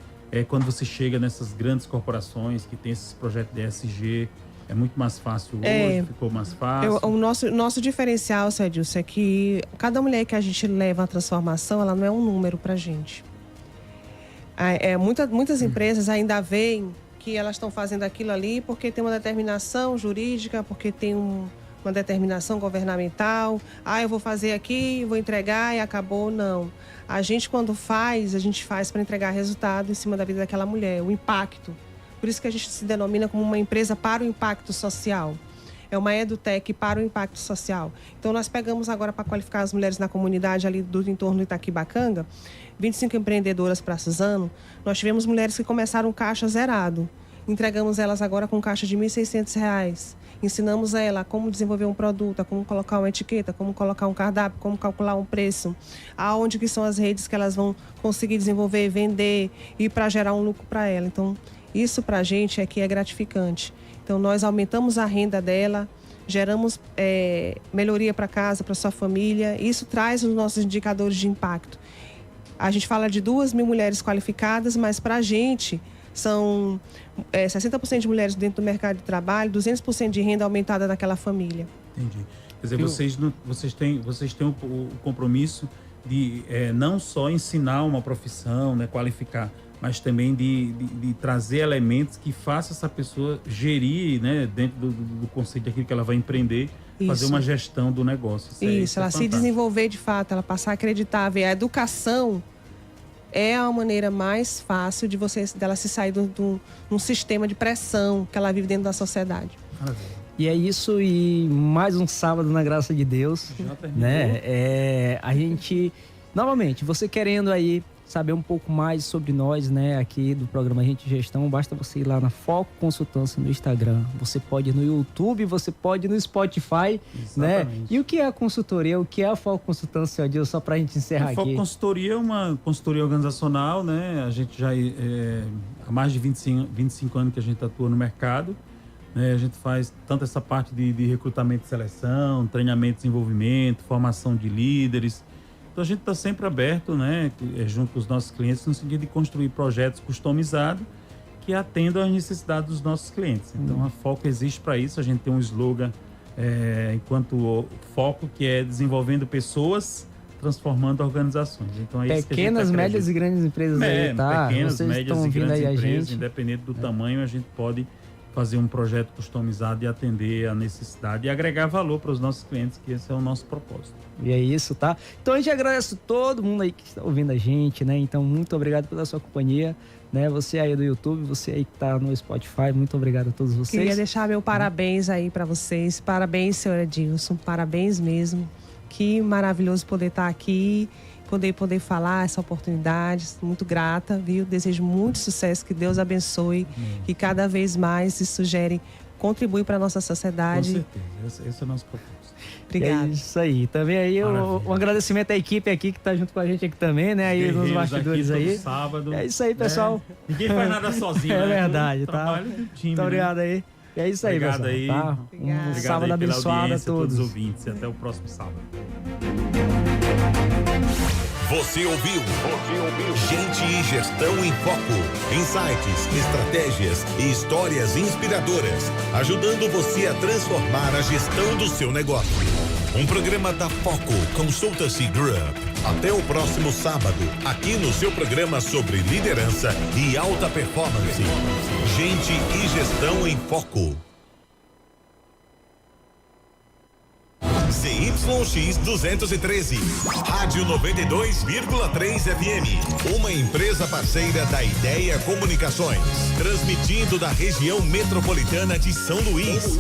Quando você chega nessas grandes corporações que tem esses projetos de ESG, é muito mais fácil hoje? Ficou mais fácil? O nosso diferencial, Edilson, é que cada mulher que a gente leva à transformação, ela não é um número pra gente. Muitas empresas ainda veem que elas estão fazendo aquilo ali porque tem uma determinação jurídica, porque tem uma determinação governamental. Eu vou fazer aqui, vou entregar e acabou. Não. A gente, quando faz, a gente faz para entregar resultado em cima da vida daquela mulher, o impacto. Por isso que a gente se denomina como uma empresa para o impacto social. É uma EduTech para o impacto social. Então, nós pegamos agora para qualificar as mulheres na comunidade ali do entorno do Itaquibacanga, 25 empreendedoras para Suzano. Nós tivemos mulheres que começaram caixa zerado. Entregamos elas agora com caixa de R$ 1.600. Ensinamos ela como desenvolver um produto, como colocar uma etiqueta, como colocar um cardápio, como calcular um preço, aonde que são as redes que elas vão conseguir desenvolver, vender e para gerar um lucro para ela. Então, isso para a gente é que é gratificante. Então, nós aumentamos a renda dela, geramos melhoria para casa, para sua família. Isso traz os nossos indicadores de impacto. A gente fala de 2.000 mulheres qualificadas, mas para a gente são 60% de mulheres dentro do mercado de trabalho, 200% de renda aumentada daquela família. Entendi. Quer dizer, vocês têm o compromisso de não só ensinar uma profissão, né, qualificar, mas também de trazer elementos que façam essa pessoa gerir, né, dentro do conceito daquilo que ela vai empreender, fazer uma gestão do negócio. Isso, ela se desenvolver de fato, ela passar a acreditar, ver a educação é a maneira mais fácil dela se sair de um sistema de pressão que ela vive dentro da sociedade. E é isso, e mais um sábado na graça de Deus, né? A gente, novamente, você querendo aí saber um pouco mais sobre nós, né, aqui do programa Gente Gestão, basta você ir lá na Foco Consultância no Instagram, você pode ir no YouTube, você pode ir no Spotify, né? E o que é a consultoria, o que é a Foco Consultância, Adilson, só pra gente encerrar aqui? A Foco Consultoria é uma consultoria organizacional, né? A gente já há mais de 25 anos que a gente atua no mercado, né? A gente faz tanto essa parte de recrutamento e seleção, treinamento e desenvolvimento, formação de líderes. Então a gente está sempre aberto, né, junto com os nossos clientes, no sentido de construir projetos customizados que atendam às necessidades dos nossos clientes. Então a Foco existe para isso. A gente tem um slogan enquanto Foco, que é desenvolvendo pessoas, transformando organizações. Então é isso que pequenas, médias e grandes empresas aí, tá? Pequenas, vocês médias estão e ouvindo grandes aí empresas, a gente. independente do tamanho, a gente pode fazer um projeto customizado e atender a necessidade e agregar valor para os nossos clientes, que esse é o nosso propósito. E é isso, tá? Então a gente agradece todo mundo aí que está ouvindo a gente, né? Então muito obrigado pela sua companhia, né? Você aí do YouTube, você aí que tá no Spotify, muito obrigado a todos vocês. Queria deixar meu parabéns aí para vocês. Parabéns, senhor Edilson, parabéns mesmo. Que maravilhoso poder estar aqui, poder falar essa oportunidade. Muito grata, viu? Desejo muito sucesso, que Deus abençoe, que cada vez mais isso contribui para a nossa sociedade. Com certeza, esse é o nosso propósito. Obrigada. É isso aí. Também aí um agradecimento à equipe aqui que tá junto com a gente aqui também, né? Aí nos bastidores aí. Sábado, é isso aí, pessoal. Ninguém faz nada sozinho, é né? verdade, tá? Trabalho do time, muito obrigado aí. E é isso aí, obrigado pessoal. Aí. Tá? Um sábado abençoado a todos os ouvintes. E até o próximo sábado. Você ouviu Gente e Gestão em Foco. Insights, estratégias e histórias inspiradoras, ajudando você a transformar a gestão do seu negócio. Um programa da Foco Consultancy Group. Até o próximo sábado, aqui no seu programa sobre liderança e alta performance. Gente e Gestão em Foco. ZYX 213, Rádio 92,3 FM, uma empresa parceira da Ideia Comunicações, transmitindo da região metropolitana de São Luís.